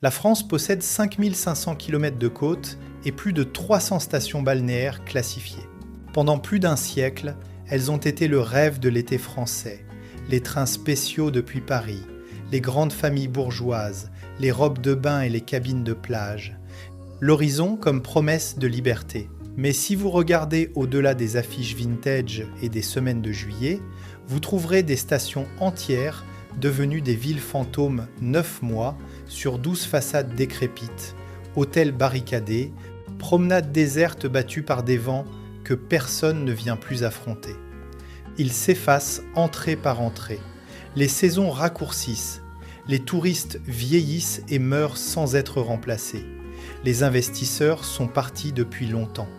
La France possède 5500 km de côte et plus de 300 stations balnéaires classifiées. Pendant plus d'un siècle, elles ont été le rêve de l'été français, les trains spéciaux depuis Paris, les grandes familles bourgeoises, les robes de bain et les cabines de plage. L'horizon comme promesse de liberté. Mais si vous regardez au-delà des affiches vintage et des semaines de juillet, vous trouverez des stations entières devenues des villes fantômes 9 mois sur 12 façades décrépites, hôtels barricadés, promenades désertes battues par des vents que personne ne vient plus affronter. Ils s'effacent entrée par entrée. Les saisons raccourcissent. Les touristes vieillissent et meurent sans être remplacés. Les investisseurs sont partis depuis longtemps.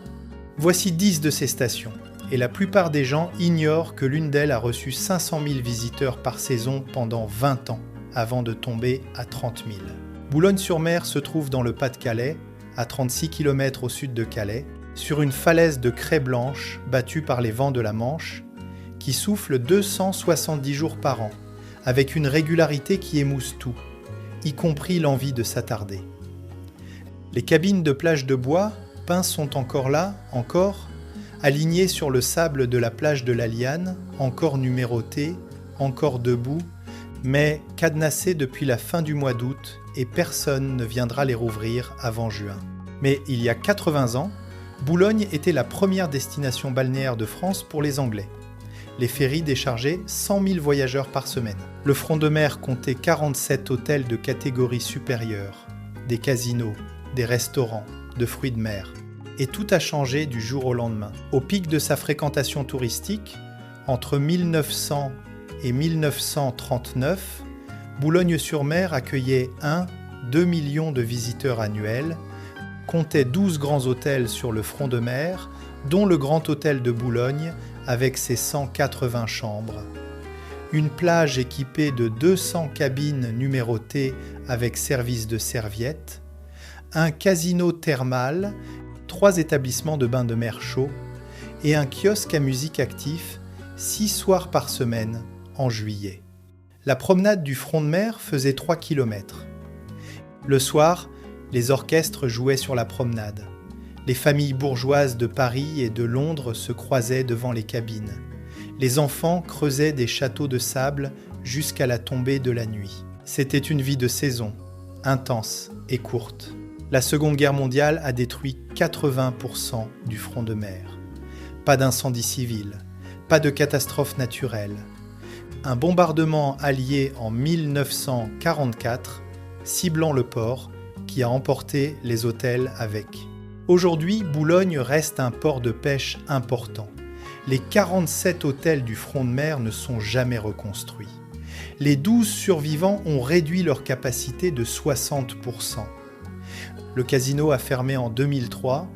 Voici 10 de ces stations, et la plupart des gens ignorent que l'une d'elles a reçu 500 000 visiteurs par saison pendant 20 ans, avant de tomber à 30 000. Boulogne-sur-Mer se trouve dans le Pas-de-Calais, à 36 km au sud de Calais, sur une falaise de craie blanche battue par les vents de la Manche, qui souffle 270 jours par an, avec une régularité qui émousse tout, y compris l'envie de s'attarder. Les cabines de plage de bois peints sont encore là, alignés sur le sable de la plage de la Liane, encore numérotés, encore debout, mais cadenassés depuis la fin du mois d'août et personne ne viendra les rouvrir avant juin. Mais il y a 80 ans, Boulogne était la première destination balnéaire de France pour les Anglais. Les ferries déchargeaient 100 000 voyageurs par semaine. Le front de mer comptait 47 hôtels de catégorie supérieure, des casinos, des restaurants, de fruits de mer. Et tout a changé du jour au lendemain. Au pic de sa fréquentation touristique, entre 1900 et 1939, Boulogne-sur-Mer accueillait 1-2 millions de visiteurs annuels, comptait 12 grands hôtels sur le front de mer, dont le Grand Hôtel de Boulogne avec ses 180 chambres. Une plage équipée de 200 cabines numérotées avec service de serviettes, un casino thermal, 3 établissements de bains de mer chauds et un kiosque à musique actif 6 soirs par semaine en juillet. La promenade du front de mer faisait 3 km. Le soir, les orchestres jouaient sur la promenade. Les familles bourgeoises de Paris et de Londres se croisaient devant les cabines. Les enfants creusaient des châteaux de sable jusqu'à la tombée de la nuit. C'était une vie de saison, intense et courte. La Seconde Guerre mondiale a détruit 80% du front de mer. Pas d'incendie civil, pas de catastrophe naturelle. Un bombardement allié en 1944, ciblant le port, qui a emporté les hôtels avec. Aujourd'hui, Boulogne reste un port de pêche important. Les 47 hôtels du front de mer ne sont jamais reconstruits. Les 12 survivants ont réduit leur capacité de 60%. Le casino a fermé en 2003.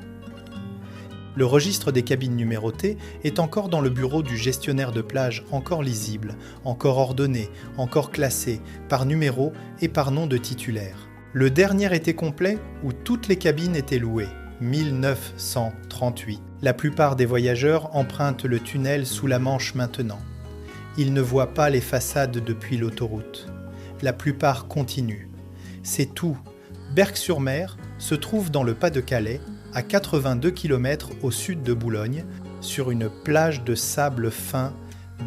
Le registre des cabines numérotées est encore dans le bureau du gestionnaire de plage, encore lisible, encore ordonné, encore classé, par numéro et par nom de titulaire. Le dernier été complet où toutes les cabines étaient louées, 1938. La plupart des voyageurs empruntent le tunnel sous la Manche maintenant. Ils ne voient pas les façades depuis l'autoroute. La plupart continuent. C'est tout. Berck-sur-Mer se trouve dans le Pas-de-Calais, à 82 km au sud de Boulogne, sur une plage de sable fin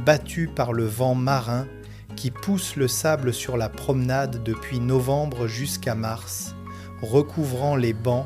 battue par le vent marin qui pousse le sable sur la promenade depuis novembre jusqu'à mars, recouvrant les bancs,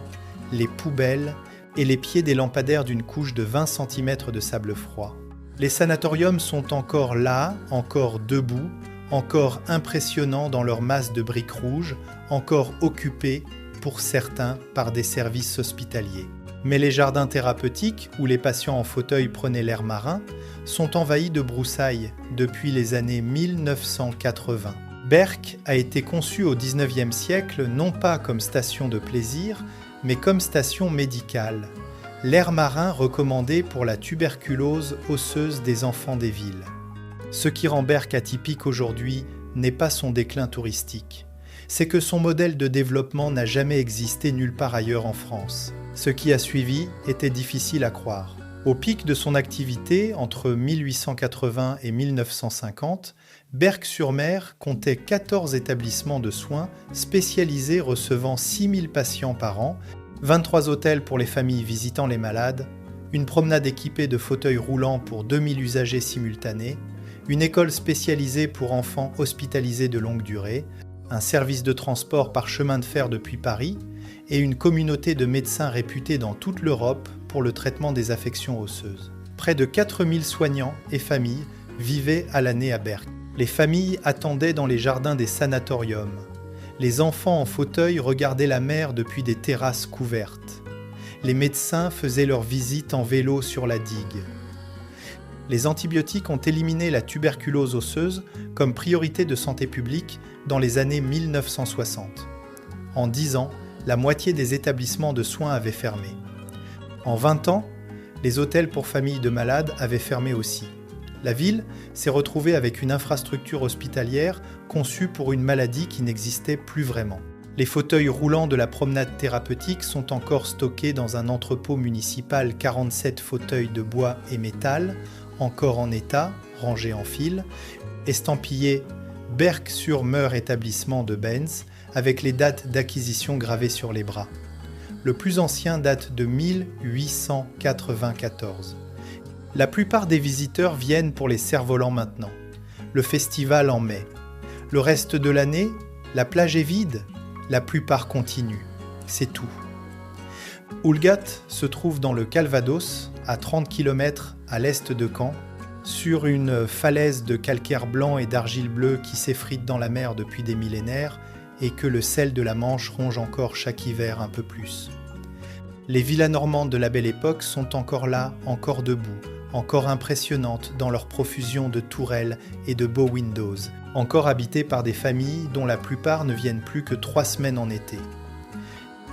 les poubelles et les pieds des lampadaires d'une couche de 20 cm de sable froid. Les sanatoriums sont encore là, encore debout, encore impressionnants dans leur masse de briques rouges, encore occupés, pour certains, par des services hospitaliers. Mais les jardins thérapeutiques, où les patients en fauteuil prenaient l'air marin, sont envahis de broussailles depuis les années 1980. Berck a été conçu au XIXe siècle non pas comme station de plaisir, mais comme station médicale. L'air marin recommandé pour la tuberculose osseuse des enfants des villes. Ce qui rend Berck atypique aujourd'hui n'est pas son déclin touristique. C'est que son modèle de développement n'a jamais existé nulle part ailleurs en France. Ce qui a suivi était difficile à croire. Au pic de son activité, entre 1880 et 1950, Berck-sur-Mer comptait 14 établissements de soins spécialisés recevant 6000 patients par an, 23 hôtels pour les familles visitant les malades, une promenade équipée de fauteuils roulants pour 2000 usagers simultanés, une école spécialisée pour enfants hospitalisés de longue durée, un service de transport par chemin de fer depuis Paris et une communauté de médecins réputés dans toute l'Europe pour le traitement des affections osseuses. Près de 4000 soignants et familles vivaient à l'année à Berck. Les familles attendaient dans les jardins des sanatoriums. Les enfants en fauteuil regardaient la mer depuis des terrasses couvertes. Les médecins faisaient leurs visites en vélo sur la digue. Les antibiotiques ont éliminé la tuberculose osseuse comme priorité de santé publique dans les années 1960. En 10 ans, la moitié des établissements de soins avaient fermé. En 20 ans, les hôtels pour familles de malades avaient fermé aussi. La ville s'est retrouvée avec une infrastructure hospitalière conçue pour une maladie qui n'existait plus vraiment. Les fauteuils roulants de la promenade thérapeutique sont encore stockés dans un entrepôt municipal, 47 fauteuils de bois et métal, encore en état, rangés en file, estampillés Berck-sur-Mer établissement de Benz, avec les dates d'acquisition gravées sur les bras. Le plus ancien date de 1894. La plupart des visiteurs viennent pour les cerfs-volants maintenant. Le festival en mai. Le reste de l'année, la plage est vide, la plupart continuent. C'est tout. Houlgat se trouve dans le Calvados, à 30 km à l'est de Caen, sur une falaise de calcaire blanc et d'argile bleue qui s'effrite dans la mer depuis des millénaires et que le sel de la Manche ronge encore chaque hiver un peu plus. Les villas normandes de la Belle Époque sont encore là, encore debout, encore impressionnantes dans leur profusion de tourelles et de beaux windows, encore habitées par des familles dont la plupart ne viennent plus que 3 semaines en été.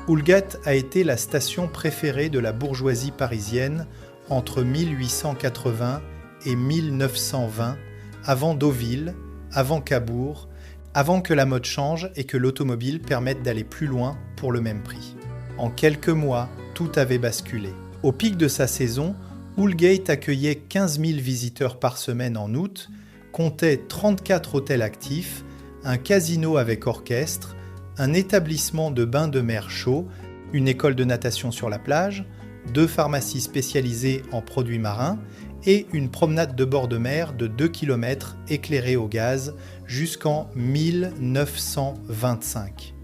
Houlgat a été la station préférée de la bourgeoisie parisienne entre 1880 et 1920, avant Deauville, avant Cabourg, avant que la mode change et que l'automobile permette d'aller plus loin pour le même prix. En quelques mois, tout avait basculé. Au pic de sa saison, Houlgate accueillait 15 000 visiteurs par semaine en août, comptait 34 hôtels actifs, un casino avec orchestre, un établissement de bains de mer chaud, une école de natation sur la plage, 2 pharmacies spécialisées en produits marins et une promenade de bord de mer de 2 km éclairée au gaz jusqu'en 1925.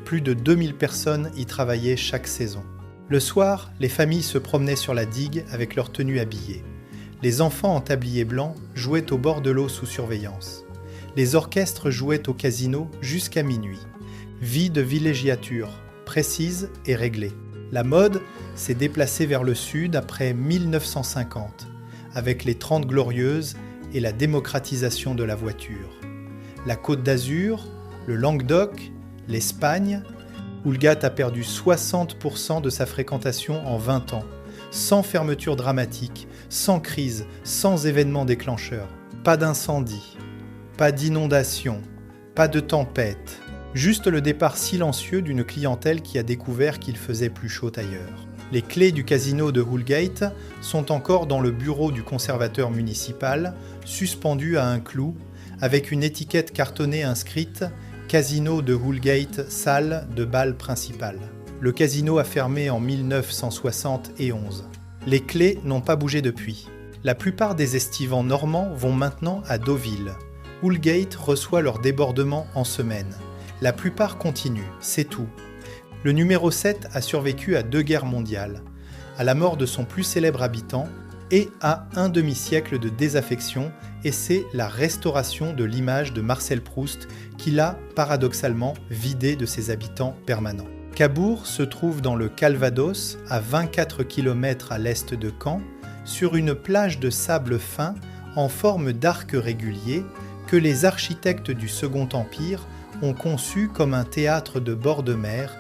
Plus de 2000 personnes y travaillaient chaque saison. Le soir, les familles se promenaient sur la digue avec leur tenue habillée. Les enfants en tablier blanc jouaient au bord de l'eau sous surveillance. Les orchestres jouaient au casino jusqu'à minuit. Vie de villégiature, précise et réglée. La mode s'est déplacée vers le sud après 1950, avec les 30 Glorieuses et la démocratisation de la voiture. La Côte d'Azur, le Languedoc, l'Espagne, Houlgat a perdu 60% de sa fréquentation en 20 ans, sans fermeture dramatique, sans crise, sans événement déclencheur. Pas d'incendie, pas d'inondation, pas de tempête, juste le départ silencieux d'une clientèle qui a découvert qu'il faisait plus chaud ailleurs. Les clés du casino de Houlgate sont encore dans le bureau du conservateur municipal, suspendues à un clou, avec une étiquette cartonnée inscrite « Casino de Houlgate, salle de bal principale ». Le casino a fermé en 1971. Les clés n'ont pas bougé depuis. La plupart des estivants normands vont maintenant à Deauville. Houlgate reçoit leurs débordements en semaine. La plupart continuent, c'est tout. Le numéro 7 a survécu à 2 guerres mondiales, à la mort de son plus célèbre habitant et à un demi-siècle de désaffection, et c'est la restauration de l'image de Marcel Proust qui l'a, paradoxalement, vidé de ses habitants permanents. Cabourg se trouve dans le Calvados, à 24 km à l'est de Caen, sur une plage de sable fin en forme d'arc régulier que les architectes du Second Empire ont conçu comme un théâtre de bord de mer,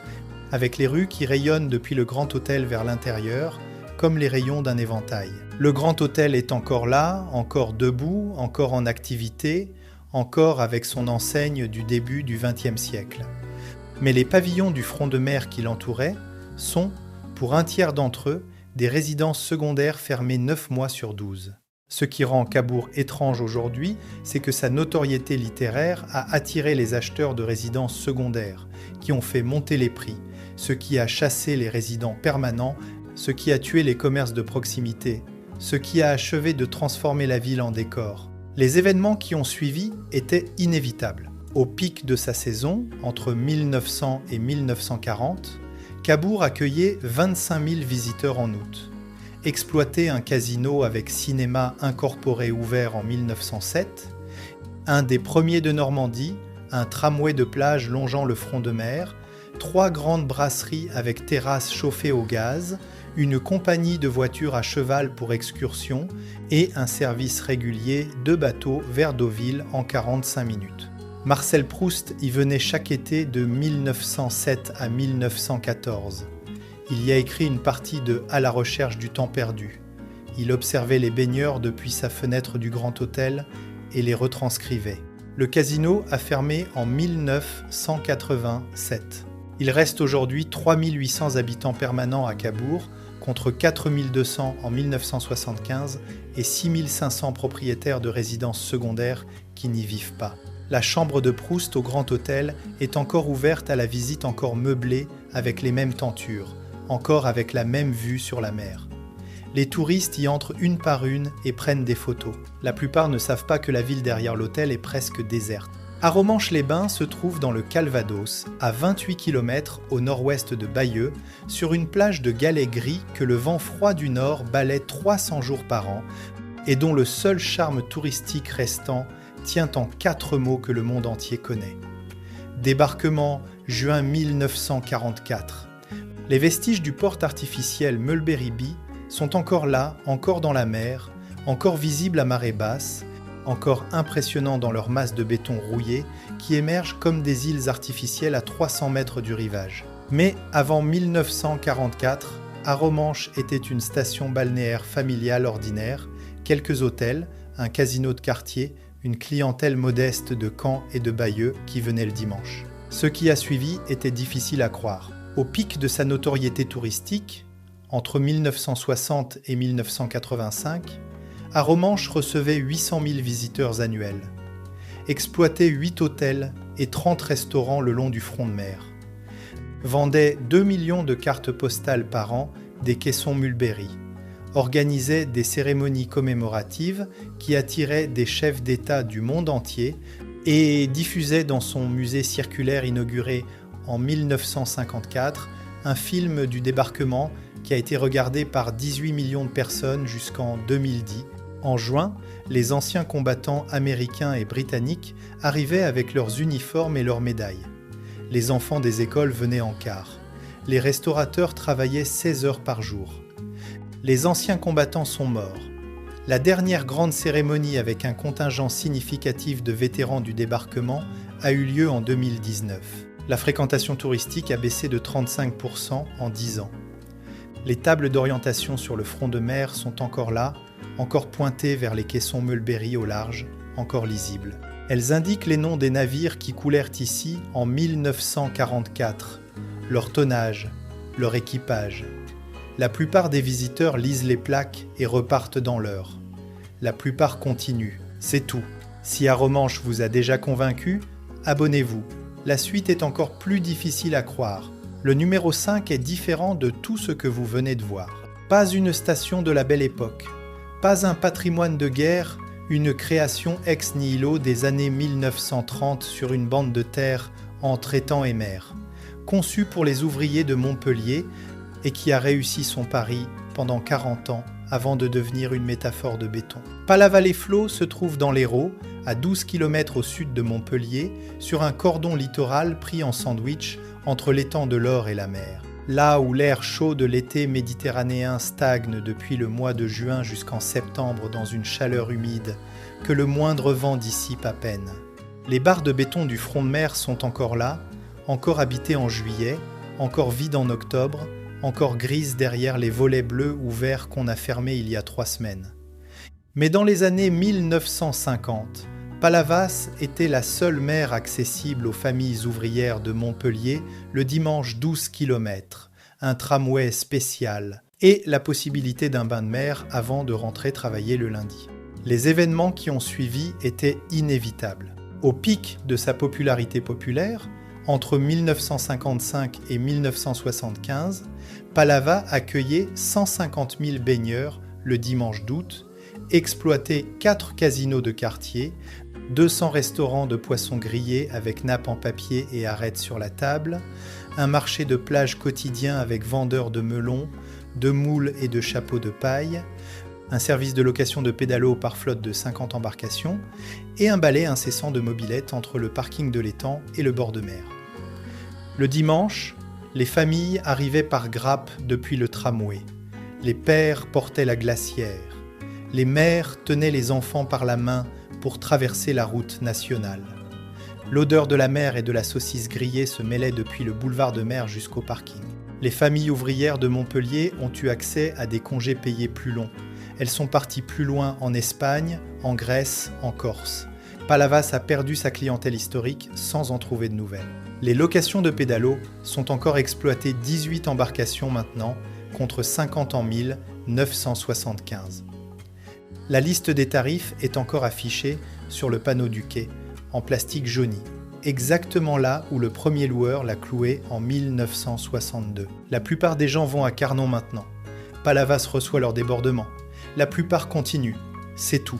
avec les rues qui rayonnent depuis le Grand Hôtel vers l'intérieur, comme les rayons d'un éventail. Le Grand Hôtel est encore là, encore debout, encore en activité, encore avec son enseigne du début du XXe siècle. Mais les pavillons du front de mer qui l'entouraient sont, pour un tiers d'entre eux, des résidences secondaires fermées 9 mois sur 12. Ce qui rend Cabourg étrange aujourd'hui, c'est que sa notoriété littéraire a attiré les acheteurs de résidences secondaires, qui ont fait monter les prix, ce qui a chassé les résidents permanents, ce qui a tué les commerces de proximité, ce qui a achevé de transformer la ville en décor. Les événements qui ont suivi étaient inévitables. Au pic de sa saison, entre 1900 et 1940, Cabourg accueillait 25 000 visiteurs en août. Exploiter un casino avec cinéma incorporé ouvert en 1907, un des premiers de Normandie, un tramway de plage longeant le front de mer, 3 grandes brasseries avec terrasses chauffées au gaz, une compagnie de voitures à cheval pour excursion et un service régulier de bateaux vers Deauville en 45 minutes. Marcel Proust y venait chaque été de 1907 à 1914. Il y a écrit une partie de « À la recherche du temps perdu ». Il observait les baigneurs depuis sa fenêtre du Grand Hôtel et les retranscrivait. Le casino a fermé en 1987. Il reste aujourd'hui 3800 habitants permanents à Cabourg, contre 4200 en 1975 et 6500 propriétaires de résidences secondaires qui n'y vivent pas. La chambre de Proust au Grand Hôtel est encore ouverte à la visite, encore meublée avec les mêmes tentures, encore avec la même vue sur la mer. Les touristes y entrent une par une et prennent des photos. La plupart ne savent pas que la ville derrière l'hôtel est presque déserte. Aromanches-les-Bains se trouve dans le Calvados, à 28 km au nord-ouest de Bayeux, sur une plage de galets gris que le vent froid du nord balaie 300 jours par an et dont le seul charme touristique restant tient en 4 mots que le monde entier connaît. Débarquement, juin 1944. Les vestiges du port artificiel Mulberry Bey sont encore là, encore dans la mer, encore visibles à marée basse, encore impressionnants dans leur masse de béton rouillé qui émergent comme des îles artificielles à 300 mètres du rivage. Mais avant 1944, Aromanches était une station balnéaire familiale ordinaire, quelques hôtels, un casino de quartier, une clientèle modeste de Caen et de Bayeux qui venait le dimanche. Ce qui a suivi était difficile à croire. Au pic de sa notoriété touristique, entre 1960 et 1985, Aromanches recevait 800 000 visiteurs annuels, exploitait 8 hôtels et 30 restaurants le long du front de mer, vendait 2 millions de cartes postales par an des caissons Mulberry, organisait des cérémonies commémoratives qui attiraient des chefs d'État du monde entier et diffusait dans son musée circulaire inauguré en 1954 un film du débarquement qui a été regardé par 18 millions de personnes jusqu'en 2010. En juin, les anciens combattants américains et britanniques arrivaient avec leurs uniformes et leurs médailles. Les enfants des écoles venaient en quart. Les restaurateurs travaillaient 16 heures par jour. Les anciens combattants sont morts. La dernière grande cérémonie avec un contingent significatif de vétérans du débarquement a eu lieu en 2019. La fréquentation touristique a baissé de 35% en 10 ans. Les tables d'orientation sur le front de mer sont encore là, encore pointées vers les caissons Mulberry au large, encore lisibles. Elles indiquent les noms des navires qui coulèrent ici en 1944, leur tonnage, leur équipage. La plupart des visiteurs lisent les plaques et repartent dans l'heure. La plupart continuent, c'est tout. Si Aromanches vous a déjà convaincu, abonnez-vous. La suite est encore plus difficile à croire. Le numéro 5 est différent de tout ce que vous venez de voir. Pas une station de la Belle Époque, pas un patrimoine de guerre, une création ex nihilo des années 1930 sur une bande de terre entre étang et mer, conçue pour les ouvriers de Montpellier et qui a réussi son pari pendant 40 ans avant de devenir une métaphore de béton. Palavas-les-Flots se trouve dans l'Hérault, à 12 km au sud de Montpellier, sur un cordon littoral pris en sandwich entre l'étang de l'Or et la mer. Là où l'air chaud de l'été méditerranéen stagne depuis le mois de juin jusqu'en septembre dans une chaleur humide que le moindre vent dissipe à peine. Les barres de béton du front de mer sont encore là, encore habitées en juillet, encore vides en octobre, encore grises derrière les volets bleus ou verts qu'on a fermés il y a 3 semaines. Mais dans les années 1950, Palavas était la seule mer accessible aux familles ouvrières de Montpellier le dimanche 12 km, un tramway spécial et la possibilité d'un bain de mer avant de rentrer travailler le lundi. Les événements qui ont suivi étaient inévitables. Au pic de sa popularité populaire, entre 1955 et 1975, Palava accueillait 150 000 baigneurs le dimanche d'août, exploitait 4 casinos de quartier, 200 restaurants de poissons grillés avec nappes en papier et arêtes sur la table, un marché de plage quotidien avec vendeurs de melons, de moules et de chapeaux de paille, un service de location de pédalos par flotte de 50 embarcations et un balai incessant de mobylettes entre le parking de l'étang et le bord de mer. Le dimanche, les familles arrivaient par grappes depuis le tramway. Les pères portaient la glacière. Les mères tenaient les enfants par la main pour traverser la route nationale. L'odeur de la mer et de la saucisse grillée se mêlait depuis le boulevard de mer jusqu'au parking. Les familles ouvrières de Montpellier ont eu accès à des congés payés plus longs. Elles sont parties plus loin en Espagne, en Grèce, en Corse. Palavas a perdu sa clientèle historique sans en trouver de nouvelles. Les locations de pédalos sont encore exploitées 18 embarcations maintenant, contre 50 en 1975. La liste des tarifs est encore affichée sur le panneau du quai, en plastique jauni, exactement là où le premier loueur l'a cloué en 1962. La plupart des gens vont à Carnon maintenant. Palavas reçoit leur débordement. La plupart continuent, c'est tout.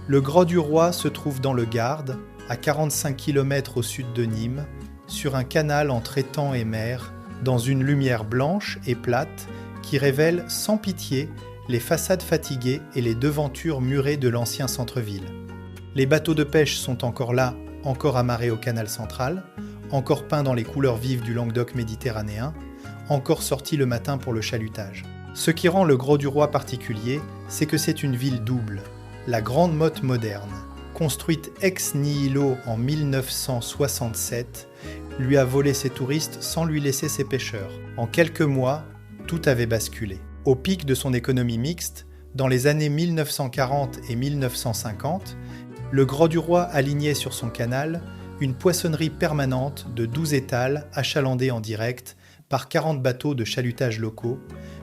Le Gros du Roi se trouve dans le Gard, à 45 km au sud de Nîmes, sur un canal entre étang et mer, dans une lumière blanche et plate qui révèle sans pitié les façades fatiguées et les devantures murées de l'ancien centre-ville. Les bateaux de pêche sont encore là, encore amarrés au canal central, encore peints dans les couleurs vives du Languedoc méditerranéen, encore sortis le matin pour le chalutage. Ce qui rend le Gros du Roi particulier, c'est que c'est une ville double, la Grande Motte moderne, construite ex nihilo en 1967, lui a volé ses touristes sans lui laisser ses pêcheurs. En quelques mois, tout avait basculé. Au pic de son économie mixte, dans les années 1940 et 1950, le Gros du Roi alignait sur son canal une poissonnerie permanente de 12 étals achalandés en direct par 40 bateaux de chalutage locaux,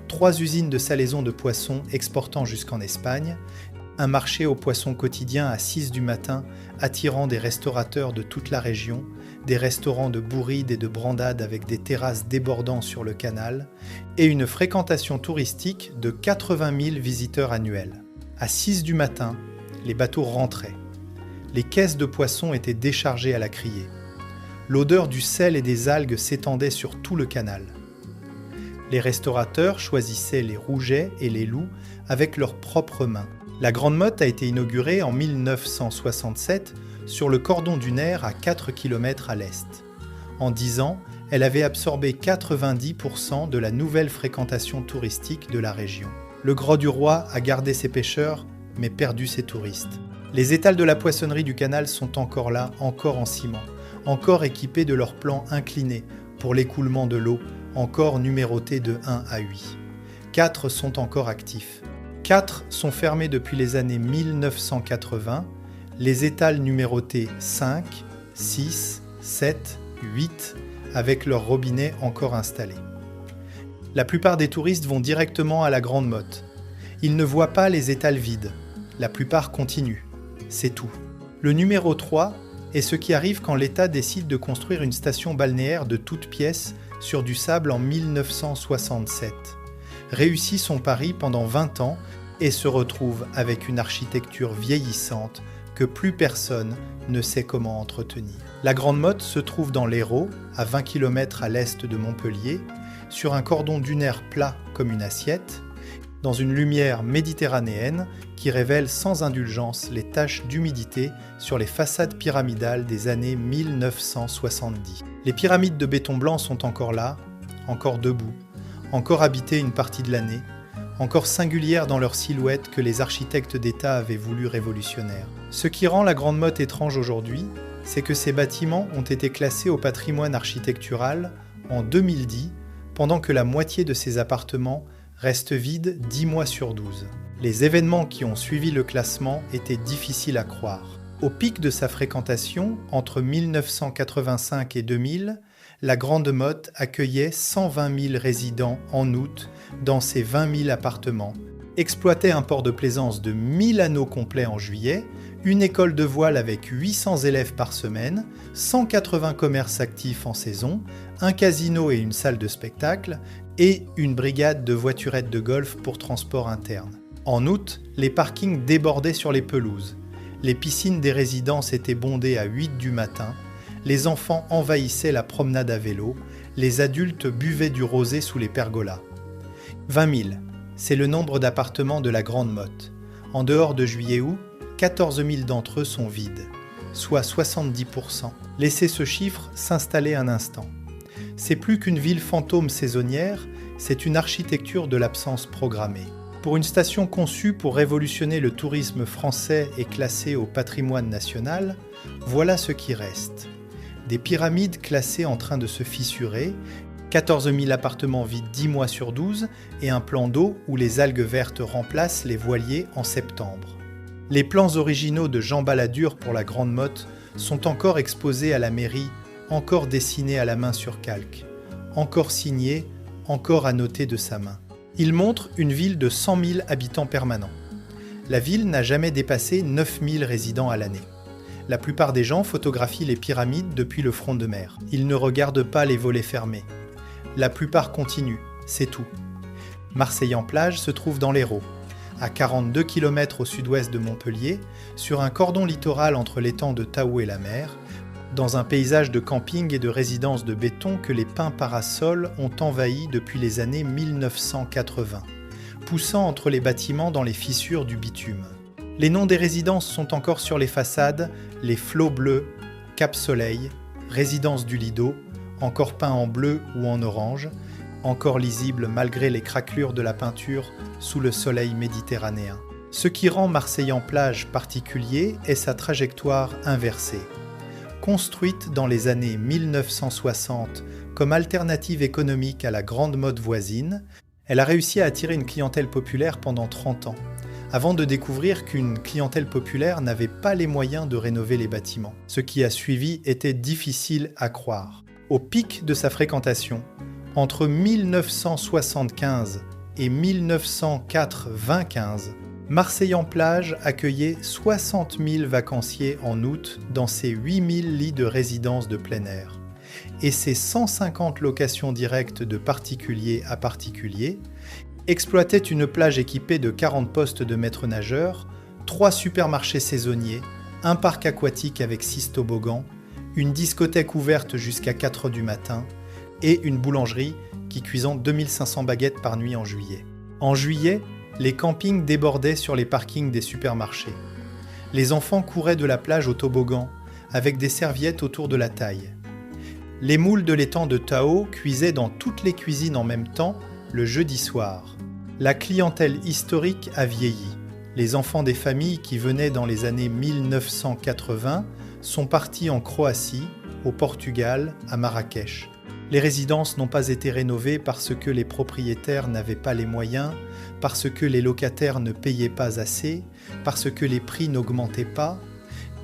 3 usines de salaison de poissons exportant jusqu'en Espagne, un marché aux poissons quotidien à 6 du matin attirant des restaurateurs de toute la région, des restaurants de bourrides et de brandades avec des terrasses débordant sur le canal, et une fréquentation touristique de 80 000 visiteurs annuels. À 6 du matin, les bateaux rentraient. Les caisses de poissons étaient déchargées à la criée. L'odeur du sel et des algues s'étendait sur tout le canal. Les restaurateurs choisissaient les rougets et les loups avec leurs propres mains. La Grande Motte a été inaugurée en 1967 sur le cordon dunaire à 4 km à l'est. En 10 ans, elle avait absorbé 90% de la nouvelle fréquentation touristique de la région. Le Gros du Roi a gardé ses pêcheurs, mais perdu ses touristes. Les étals de la poissonnerie du canal sont encore là, encore en ciment, encore équipés de leurs plans inclinés pour l'écoulement de l'eau, encore numérotés de 1 à 8. 4 sont encore actifs. 4 sont fermés depuis les années 1980, les étals numérotés 5, 6, 7, 8, avec leurs robinets encore installés. La plupart des touristes vont directement à la Grande Motte. Ils ne voient pas les étals vides. La plupart continuent. C'est tout. Le numéro 3 est ce qui arrive quand l'État décide de construire une station balnéaire de toutes pièces sur du sable en 1967. Réussit son pari pendant 20 ans et se retrouve avec une architecture vieillissante que plus personne ne sait comment entretenir. La Grande Motte se trouve dans l'Hérault, à 20 km à l'est de Montpellier, sur un cordon dunaire plat comme une assiette, dans une lumière méditerranéenne qui révèle sans indulgence les taches d'humidité sur les façades pyramidales des années 1970. Les pyramides de béton blanc sont encore là, encore debout, encore habitées une partie de l'année, encore singulières dans leur silhouette que les architectes d'État avaient voulu révolutionnaire. Ce qui rend la Grande Motte étrange aujourd'hui, c'est que ces bâtiments ont été classés au patrimoine architectural en 2010, pendant que la moitié de ces appartements restent vides 10 mois sur 12. Les événements qui ont suivi le classement étaient difficiles à croire. Au pic de sa fréquentation, entre 1985 et 2000, la Grande Motte accueillait 120 000 résidents en août dans ses 20 000 appartements, exploitait un port de plaisance de 1000 anneaux complets en juillet, une école de voile avec 800 élèves par semaine, 180 commerces actifs en saison, un casino et une salle de spectacle, et une brigade de voiturettes de golf pour transport interne. En août, les parkings débordaient sur les pelouses. Les piscines des résidences étaient bondées à 8 du matin, les enfants envahissaient la promenade à vélo, les adultes buvaient du rosé sous les pergolas. 20 000, c'est le nombre d'appartements de la Grande Motte. En dehors de juillet-août, 14 000 d'entre eux sont vides, soit 70%. Laissez ce chiffre s'installer un instant. C'est plus qu'une ville fantôme saisonnière, c'est une architecture de l'absence programmée. Pour une station conçue pour révolutionner le tourisme français et classée au patrimoine national, voilà ce qui reste. Des pyramides classées en train de se fissurer, 14 000 appartements vides 10 mois sur 12 et un plan d'eau où les algues vertes remplacent les voiliers en septembre. Les plans originaux de Jean Balladur pour la Grande Motte sont encore exposés à la mairie, encore dessinés à la main sur calque, encore signés, encore annotés de sa main. Ils montrent une ville de 100 000 habitants permanents. La ville n'a jamais dépassé 9 000 résidents à l'année. La plupart des gens photographient les pyramides depuis le front de mer. Ils ne regardent pas les volets fermés. La plupart continuent, c'est tout. Marseille-en-Plage se trouve dans l'Hérault, à 42 km au sud-ouest de Montpellier, sur un cordon littoral entre l'étang de Taou et la mer, dans un paysage de camping et de résidences de béton que les pins parasols ont envahi depuis les années 1980, poussant entre les bâtiments dans les fissures du bitume. Les noms des résidences sont encore sur les façades, les Flots Bleus, Cap Soleil, Résidence du Lido, encore peints en bleu ou en orange, encore lisibles malgré les craquelures de la peinture sous le soleil méditerranéen. Ce qui rend Marseille-en-Plage particulier est sa trajectoire inversée. Construite dans les années 1960 comme alternative économique à la Grande Motte voisine, elle a réussi à attirer une clientèle populaire pendant 30 ans, avant de découvrir qu'une clientèle populaire n'avait pas les moyens de rénover les bâtiments. Ce qui a suivi était difficile à croire. Au pic de sa fréquentation, entre 1975 et 1904-15, Marseille-en-Plage accueillait 60 000 vacanciers en août dans ses 8 000 lits de résidence de plein air. Et ses 150 locations directes de particulier à particulier exploitaient une plage équipée de 40 postes de maîtres nageurs, 3 supermarchés saisonniers, un parc aquatique avec 6 toboggans, une discothèque ouverte jusqu'à 4 h du matin et une boulangerie qui cuisant 2500 baguettes par nuit en juillet. En juillet, les campings débordaient sur les parkings des supermarchés. Les enfants couraient de la plage au toboggan, avec des serviettes autour de la taille. Les moules de l'étang de Tao cuisaient dans toutes les cuisines en même temps, le jeudi soir. La clientèle historique a vieilli. Les enfants des familles qui venaient dans les années 1980 sont partis en Croatie, au Portugal, à Marrakech. Les résidences n'ont pas été rénovées parce que les propriétaires n'avaient pas les moyens, parce que les locataires ne payaient pas assez, parce que les prix n'augmentaient pas,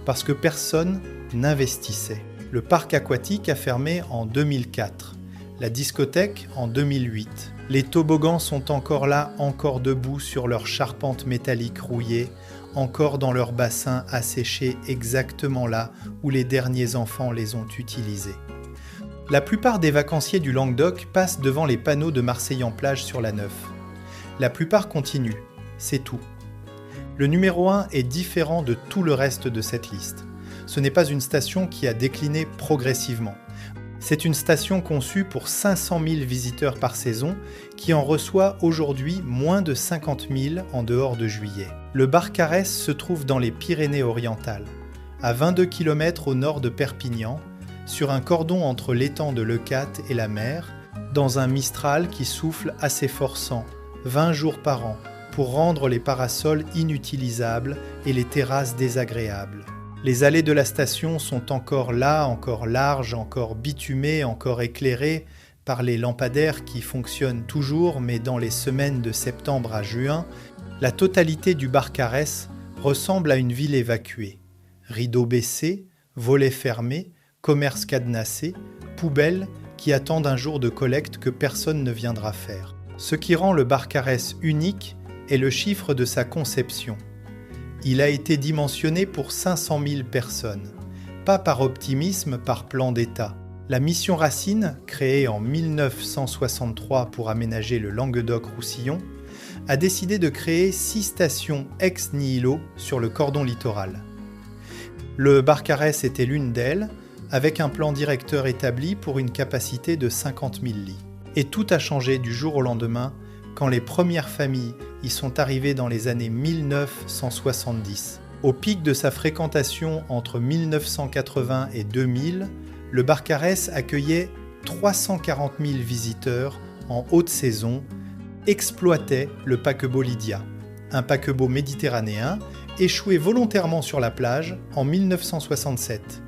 parce que personne n'investissait. Le parc aquatique a fermé en 2004, la discothèque en 2008. Les toboggans sont encore là, encore debout sur leurs charpentes métalliques rouillées, encore dans leur bassin asséché exactement là où les derniers enfants les ont utilisés. La plupart des vacanciers du Languedoc passent devant les panneaux de Marseille-en-Plage sur la Neuf. La plupart continuent, c'est tout. Le numéro 1 est différent de tout le reste de cette liste. Ce n'est pas une station qui a décliné progressivement. C'est une station conçue pour 500 000 visiteurs par saison qui en reçoit aujourd'hui moins de 50 000 en dehors de juillet. Le Barcarès se trouve dans les Pyrénées-Orientales, à 22 km au nord de Perpignan, sur un cordon entre l'étang de Leucate et la mer, dans un Mistral qui souffle assez forçant, 20 jours par an, pour rendre les parasols inutilisables et les terrasses désagréables. Les allées de la station sont encore là, encore larges, encore bitumées, encore éclairées par les lampadaires qui fonctionnent toujours, mais dans les semaines de septembre à juin, la totalité du Barcarès ressemble à une ville évacuée. Rideaux baissés, volets fermés, commerces cadenassés, poubelles qui attendent un jour de collecte que personne ne viendra faire. Ce qui rend le Barcarès unique est le chiffre de sa conception. Il a été dimensionné pour 500 000 personnes. Pas par optimisme, par plan d'État. La mission Racine, créée en 1963 pour aménager le Languedoc-Roussillon, a décidé de créer 6 stations ex nihilo sur le cordon littoral. Le Barcarès était l'une d'elles, avec un plan directeur établi pour une capacité de 50 000 lits. Et tout a changé du jour au lendemain, quand les premières familles y sont arrivées dans les années 1970. Au pic de sa fréquentation entre 1980 et 2000, le Barcarès accueillait 340 000 visiteurs en haute saison, exploitait le paquebot Lydia, un paquebot méditerranéen échoué volontairement sur la plage en 1967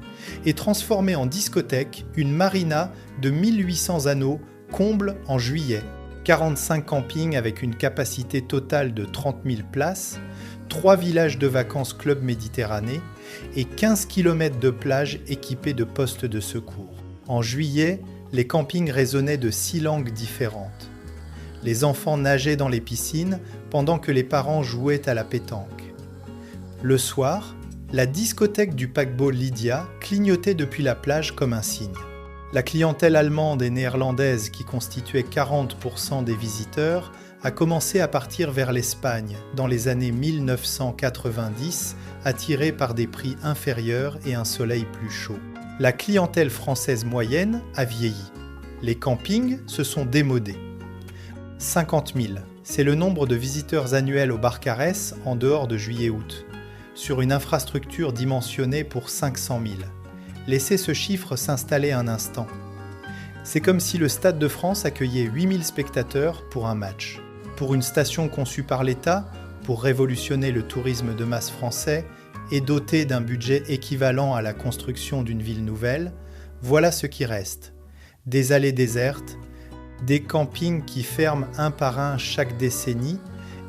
et transformé en discothèque une marina de 1800 anneaux comble en juillet. 45 campings avec une capacité totale de 30 000 places, 3 villages de vacances Club Méditerranée et 15 km de plage équipés de postes de secours. En juillet, les campings résonnaient de 6 langues différentes. Les enfants nageaient dans les piscines pendant que les parents jouaient à la pétanque. Le soir, la discothèque du paquebot Lydia clignotait depuis la plage comme un signe. La clientèle allemande et néerlandaise qui constituait 40% des visiteurs a commencé à partir vers l'Espagne dans les années 1990, attirée par des prix inférieurs et un soleil plus chaud. La clientèle française moyenne a vieilli. Les campings se sont démodés. 50 000, c'est le nombre de visiteurs annuels au Barcarès en dehors de juillet-août, sur une infrastructure dimensionnée pour 500 000. Laissez ce chiffre s'installer un instant. C'est comme si le Stade de France accueillait 8000 spectateurs pour un match. Pour une station conçue par l'État, pour révolutionner le tourisme de masse français et dotée d'un budget équivalent à la construction d'une ville nouvelle, voilà ce qui reste. Des allées désertes, des campings qui ferment un par un chaque décennie,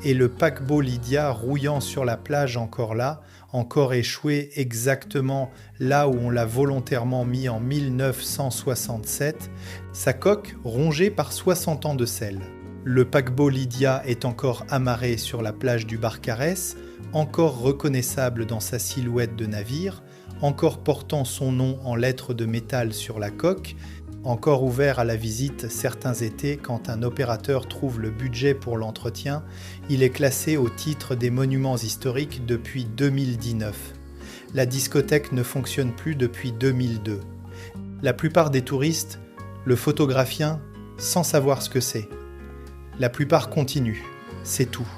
et le paquebot Lydia rouillant sur la plage encore là, encore échoué exactement là où on l'a volontairement mis en 1967, sa coque rongée par 60 ans de sel. Le paquebot Lydia est encore amarré sur la plage du Barcarès, encore reconnaissable dans sa silhouette de navire, encore portant son nom en lettres de métal sur la coque, encore ouvert à la visite certains étés quand un opérateur trouve le budget pour l'entretien, il est classé au titre des monuments historiques depuis 2019. La discothèque ne fonctionne plus depuis 2002. La plupart des touristes le photographient sans savoir ce que c'est. La plupart continuent, c'est tout.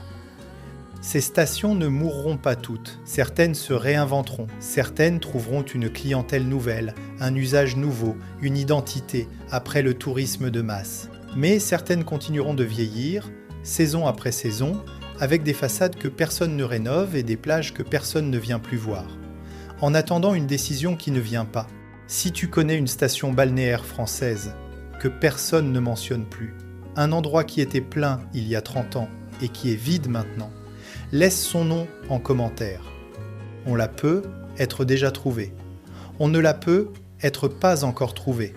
Ces stations ne mourront pas toutes, certaines se réinventeront, certaines trouveront une clientèle nouvelle, un usage nouveau, une identité après le tourisme de masse. Mais certaines continueront de vieillir, saison après saison, avec des façades que personne ne rénove et des plages que personne ne vient plus voir. En attendant une décision qui ne vient pas. Si tu connais une station balnéaire française que personne ne mentionne plus, un endroit qui était plein il y a 30 ans et qui est vide maintenant, laisse son nom en commentaire. On la peut être déjà trouvée. On ne la peut être pas encore trouvée.